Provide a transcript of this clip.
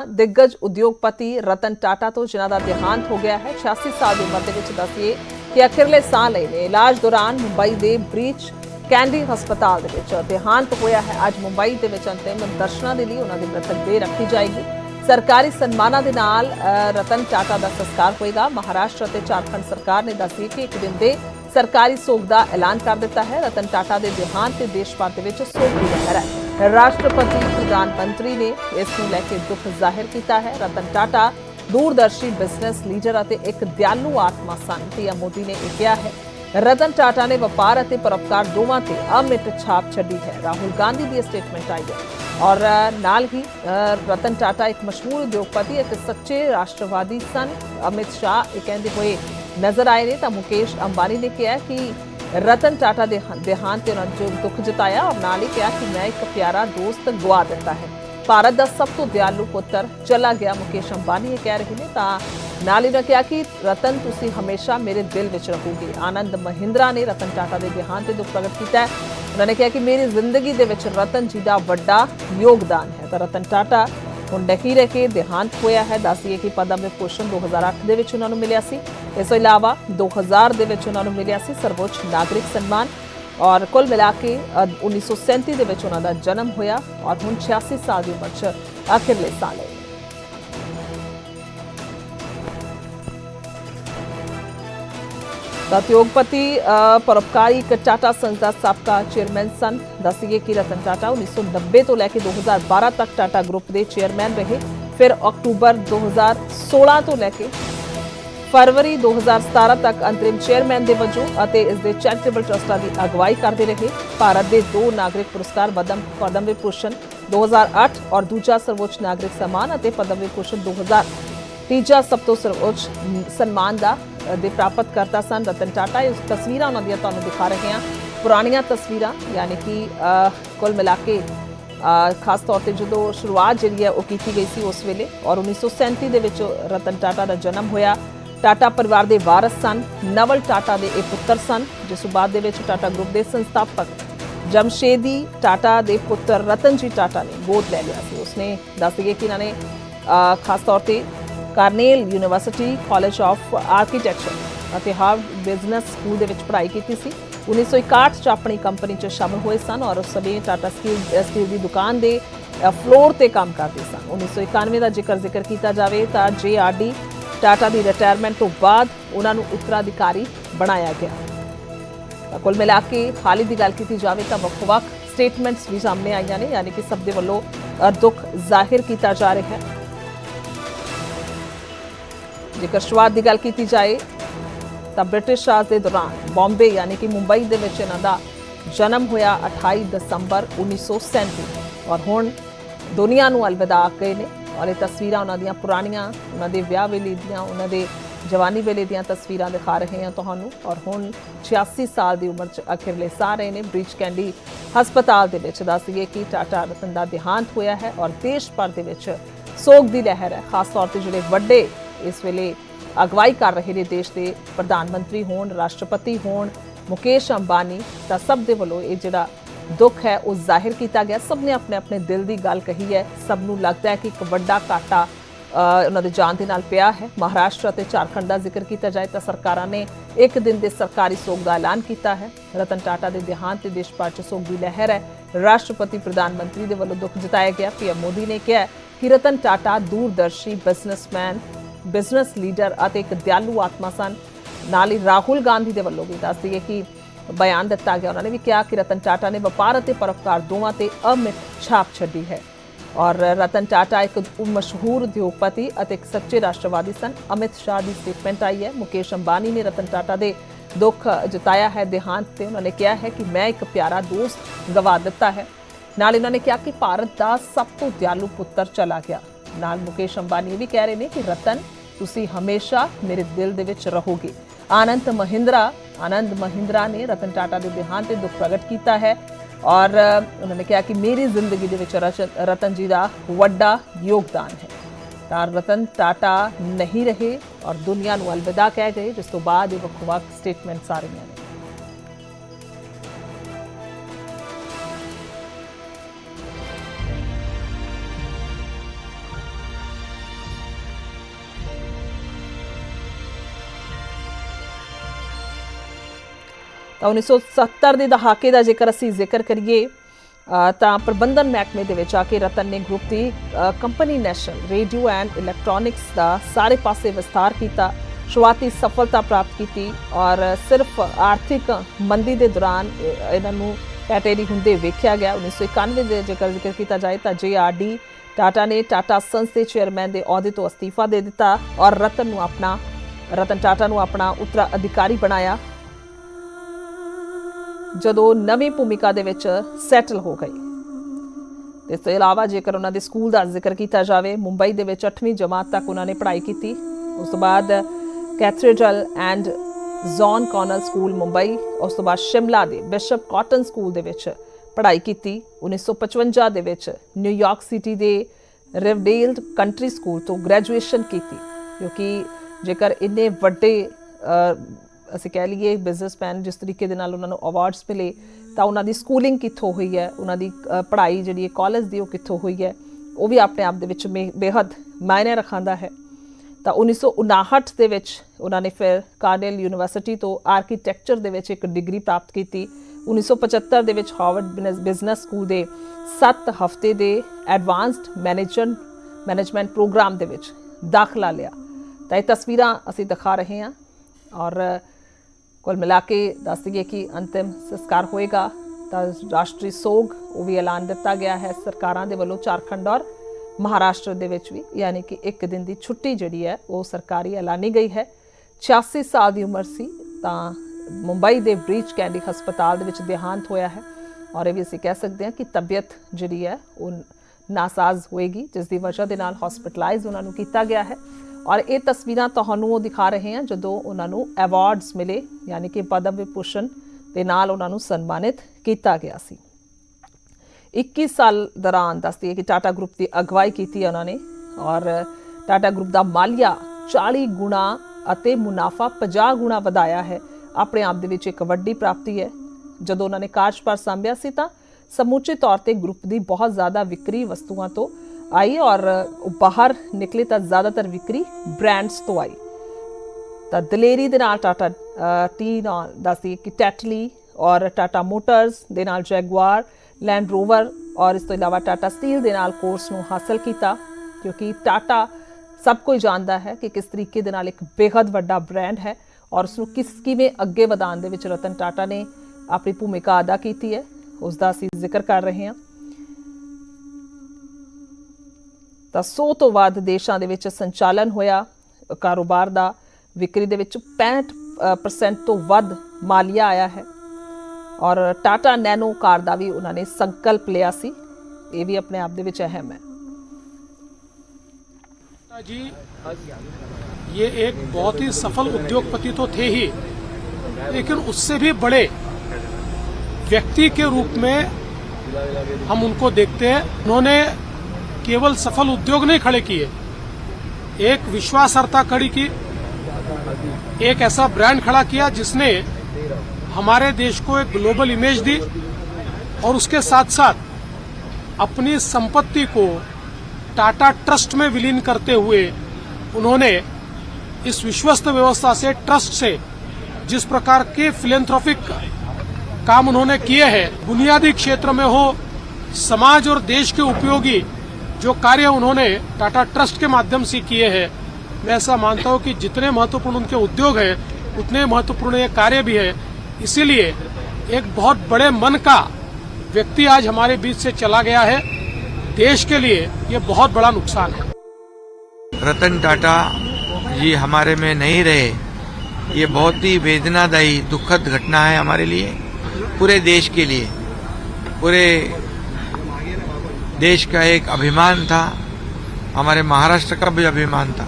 दिग्गज उद्योगपति रतन टाटा तो जिन्हां दा देहांत हो गया है। 86 साल की उम्र के दसिए कि अखिरले साह लए ने इलाज दौरान मुंबई के ब्रीच कैंडी हस्पताल दे विच देहांत होया है। अज मुंबई दे विच अंतिम दर्शनां दे लई उन्हां दी मृतक देह रखी जाएगी। सरकारी सन्मानां दे नाल रतन टाटा दा संस्कार होएगा। महाराष्ट्र ते झारखंड सरकार ने दसिए कि एक दिन दे सरकारी सोग का ऐलान कर दिता है। रतन टाटा के देहांत से देश भर के सोग की लहर है। राष्ट्रपति प्रधानमंत्री ने इस नूं लैके दुख जाहिर किया है। रतन टाटा दूरदर्शी बिजनेस लीडर और एक दयालु आत्मा सन। पीएम मोदी ने यह कहा है रतन टाटा ने व्यापार और परोपकार दोवां ते अमिट छाप छड्डी है। राहुल गांधी की स्टेटमेंट आई है और नाल ही रतन टाटा एक मशहूर उद्योगपति एक सच्चे राष्ट्रवादी सन। अमित शाह ये कहते हुए नजर आए ने तो मुकेश अंबानी ने कहा कि रतन टाटा के देहांत से उन्होंने जो दुख जताया और नाल ही कहा कि मैं एक प्यारा दोस्त गवा दिता है। भारत का सब तो दयालु पुत्र चला गया मुकेश अंबानी ये कह रहे हैं। तो नाल ही उन्होंने कहा कि रतन तुसी हमेशा मेरे दिल में रहोगे। आनंद महिंद्रा ने रतन टाटा के देहांत से दुख प्रगट किया है। उन्होंने कहा कि मेरी जिंदगी के रतन जी का बड़ा योगदान है। तो रतन टाटा हुण नहीं रह के देहांत होया है। दसिए कि पद्म विभूषण 2008 के उन्होंने मिलिया सी। इस इलावा 2000 के उन्होंने मिलिया सी सर्वोच्च नागरिक सम्मान और कुल मिला के 1937 के उन्होंने जन्म होया और हुण 86 साल की उम्र आखिरले साल है। उद्योगपति परोपकारी टाटा संस का साबका चेयरमैन सन। दसिए कि रतन टाटा 1990 तो लैके 2012 तक टाटा ग्रुप के चेयरमैन रहे। फिर अक्टूबर 2016 तो लैके फरवरी 2017 तक अंतरिम चेयरमैन के वजों इसके चैरिटेबल ट्रस्टां की अगवाई करते रहे। भारत के 2 नागरिक पुरस्कार पद्म विभूषण 2008 और दूजा सर्वोच्च नागरिक सम्मान और पद्म विभूषण 2000 तीजा सब तो सर्वोच्च सम्मान का प्राप्त करता सन रतन टाटा। इस तस्वीर उन्होंने तुहानूं दिखा रहे हैं पुरानियां तस्वीर यानी कि कुल मिला के खास तौर पर जो शुरुआत जी है वो की गई सी उस वेले और 1937 के रतन टाटा का जन्म होया। टाटा परिवार के वारस सन। नवल टाटा के एक पुत्र सन जिस बाद टाटा ग्रुप के संस्थापक जमशेदी टाटा के पुत्र रतन जी टाटा ने गोद ले लिया सी। उसने दस दिए कि इन्होंने खास तौर पर Cornell university college of architecture और हार्वर्ड बिजनेस स्कूल के पढ़ाई की सी। 1961 अपनी कंपनी च शामिल हुए सन और उस समय टाटा स्टील की दुकान के फ्लोर पर काम करते सन। 1991 का जिक्र किया जाए तो JRD टाटा की रिटायरमेंट तो बाद उन्होंने उत्तराधिकारी बनाया गया। कुल मिला के हाल ही की गल की जाए तो वक्-वक् स्टेटमेंट्स भी सामने आईयां ने यानी कि सब के वलों दुख जाहिर किया जा रहा है। जेकर शुरुआत की गल की जाए तो ब्रिटिश राज के दौरान बॉम्बे यानी कि मुंबई के इन्हां दा जन्म होया 28 दिसंबर 1937 और हुण दुनिया नूं अलविदा आख गए ने। और ये तस्वीर उन्होंने पुरानियां उन्होंने ब्याह वेले दियां उन्होंने जवानी वेले दियां तस्वीरां दिखा रहे हैं तुहानूं। और हुण 86 साल की उम्र आखिरले साह रहे ने ब्रीच कैंडी हस्पताल के विच। दसिए कि टाटा रतन का देहांत होया है और देश भर के विच सोग की लहर है। खास तौर पर जोड़े वड्डे इस वेले अगवाई कर रहे हैं देश के प्रधानमंत्री होण राष्ट्रपति होण मुकेश अंबानी तो सब के वलों ये जिहड़ा दुख है वो जाहिर किया गया। सब ने अपने अपने दिल की गल कही है। सबनों लगता है कि एक वड्डा घाटा उन्होंने जान के नाल पिया है। महाराष्ट्र और झारखंड का जिक्र किया जाए तो सरकारां ने एक दिन के सरकारी सोग का ऐलान किया है। रतन टाटा के देहांत से देश भर सोग की लहर है। राष्ट्रपति प्रधानमंत्री के वलों दुख जताया गया। पीएम मोदी ने कहा कि रतन टाटा दूरदर्शी बिजनेसमैन बिजनेस लीडर और एक दयालु आत्मा सन। नाल ही राहुल गांधी के वलों भी दस दिए कि बयान दिता गया। उन्होंने भी कहा कि रतन टाटा ने व्यापार और परोपकार दोवां ते अमिट छाप छड्डी है। और रतन टाटा एक मशहूर उद्योगपति और एक सच्चे राष्ट्रवादी सन। अमित शाह की स्टेटमेंट आई है। मुकेश अंबानी ने रतन टाटा के दुख जताया है देहांत से। उन्होंने कहा है कि मैं एक प्यारा दोस्त गवा दिता है। नाल उन्होंने कहा कि भारत का सब तो दयालु पुत्र चला गया। नाल मुकेश अंबानी भी कह रहे हैं कि रतन तुसी हमेशा मेरे दिल दे विच रहोगे। आनंद महिंद्रा ने रतन टाटा के देहांत से दुख प्रगट किया है और उन्होंने कहा कि मेरी जिंदगी के रतन जी का वड्डा योगदान है। तो रतन टाटा नहीं रहे और दुनिया नूं अलविदा कह गए जिस तो बाद वक्-वक् स्टेटमेंट्स आ रही हैं। ਤਾਂ 1970 ਦੇ ਦਹਾਕੇ ਦਾ ਜੇਕਰ ਅਸੀਂ ਜ਼ਿਕਰ ਕਰੀਏ ਤਾਂ ਪ੍ਰਬੰਧਨ ਮਹਿਕਮੇ ਦੇ ਵਿੱਚ ਆ ਕੇ ਰਤਨ ਨੇ ਗਰੁੱਪ ਦੀ company national radio and electronics ਦਾ ਸਾਰੇ ਪਾਸੇ ਵਿਸਤਾਰ ਕੀਤਾ, ਸ਼ੁਰੂਆਤੀ ਸਫਲਤਾ ਪ੍ਰਾਪਤ ਕੀਤੀ ਔਰ ਸਿਰਫ ਆਰਥਿਕ ਮੰਦੀ ਦੇ ਦੌਰਾਨ ਇਹਨਾਂ ਨੂੰ ਪੈਟੇਰੀ ਹੁੰਦੇ ਵੇਖਿਆ ਗਿਆ। 1991 ਦੇ ਜੇਕਰ ਜ਼ਿਕਰ ਕੀਤਾ ਜਾਏ ਤਾਂ JRD टाटा ने टाटा सन्स के चेयरमैन के अहुदे तो अस्तीफा दे दिता और रतन टाटा नूं अपना उत्तराधिकारी बनाया जदों नवीं भूमिका दे विच सैटल हो गए। इस तो इलावा जेकर उन्हां दे स्कूल का जिक्र किया जाए, मुंबई दे विच 8वीं जमात तक उन्होंने पढ़ाई की। उस तो बाद cathedral and John Connell school Mumbai, उस तो बाद शिमला के बिशप कॉटन स्कूल दे विच पढ़ाई की। 1955 दे विच न्यूयॉर्क सिटी के रिवरडेल कंट्री स्कूल तो ग्रैजुएशन की, क्योंकि जेकर इन्ने वड्डे असीं कह लीए बिजनेसमैन जिस तरीके दे नाल उन्हां नूं अवार्ड्स मिले तो उन्हां दी स्कूलिंग कित्थों हुई है, उन्हां दी पढ़ाई जिहड़ी है कॉलेज दी वो कित्थों हुई है, वो भी अपने आप दे विच बेहद मायने रखांदा है। तो 1959 दे विच उन्हां ने फिर कार्नेल यूनीवर्सिटी तो आर्कीटैक्चर दे विच एक डिग्री प्राप्त की। 1975 दे विच हार्वर्ड बिजनेस स्कूल के 7 हफ्ते के एडवांस्ड मैनेजमेंट प्रोग्राम दे विच दाखला लिया। तो ये तस्वीरां असीं दिखा रहे हैं और कुल मिला के दस दिए कि अंतिम संस्कार होएगा तो राष्ट्रीय सोग वो भी ऐलान दिता गया है सरकारां दे वल्लों। झारखंड और महाराष्ट्र दे विच भी यानी कि एक दिन की छुट्टी जिहड़ी है वो सरकारी ऐलानी गई है। 86 साल की उम्र सी तां मुंबई के ब्रीच कैंडी हस्पताल दे विच देहांत होया है और ये भी असीं कह सकते हैं कि तबीयत जिहड़ी है वो नासाज होएगी, जिसकी वजह दे नाल हॉस्पिटलाइज उन्होंने किया गया है। और ये तस्वीरां तुहानूं वो दिखा रहे हैं जदों उन्होंने अवार्ड्स मिले, यानी कि पद्म विभूषण दे नाल उन्होंने सन्मानित किया गया सी। 21 साल दौरान दस दिए कि टाटा ग्रुप की अगवाई की उन्होंने और टाटा ग्रुप का मालिया 40 गुणा अते मुनाफा 50 गुणा वधाया है। अपने आप दे विच एक वड्डी प्राप्ति है। जदों उन्होंने कार्यभार सांभिया सी तां समूचे तौर पर ग्रुप की बहुत ज़्यादा विक्री वस्तुओं तो आई और बाहर निकले तो ज़्यादातर विक्री ब्रांड्स तो आई। तो दलेरी दे नाल टाटा टी नाल दस दिए कि टैटली और टाटा मोटर्स दे नाल जैगुआर लैंड रोवर और इस तो इलावा टाटा स्टील दे नाल कोर्स नूं हासिल किया, क्योंकि टाटा सब कोई जानता है कि किस तरीके दे नाल एक बेहद वड्डा ब्रांड है और उसनूं किवें अगे वधाउण दे विच रतन टाटा ने अपनी भूमिका अदा की है, उसका असीं जिक्र कर रहे हैं। तो 100 तो वध देशां दे विच संचालन होया कारोबार का, विक्री दे विच 65% तो वध मालिया आया है और टाटा नैनो कार का भी उन्होंने संकल्प लिया सी, ये भी अपने आप दे विच अहम है। जी ये एक बहुत ही सफल उद्योगपति तो थे ही, लेकिन उससे भी बड़े व्यक्ति के रूप में हम उनको देखते हैं। उन्होंने केवल सफल उद्योग नहीं खड़े किए, एक विश्वासार्हता खड़ी की, एक ऐसा ब्रांड खड़ा किया जिसने हमारे देश को एक ग्लोबल इमेज दी और उसके साथ साथ अपनी संपत्ति को टाटा ट्रस्ट में विलीन करते हुए उन्होंने इस विश्वस्त व्यवस्था से, ट्रस्ट से जिस प्रकार के फिलेंथ्रोपिक काम उन्होंने किए हैं, बुनियादी क्षेत्र में हो, समाज और देश के उपयोगी जो कार्य उन्होंने टाटा ट्रस्ट के माध्यम से किए हैं, मैं ऐसा मानता हूं कि जितने महत्वपूर्ण उनके उद्योग हैं उतने महत्वपूर्ण ये कार्य भी है। इसीलिए एक बहुत बड़े मन का व्यक्ति आज हमारे बीच से चला गया है, देश के लिए ये बहुत बड़ा नुकसान है। रतन टाटा जी हमारे में नहीं रहे, ये बहुत ही वेदनादायी दुखद घटना है हमारे लिए, पूरे देश के लिए। पूरे देश का एक अभिमान था, हमारे महाराष्ट्र का भी अभिमान था।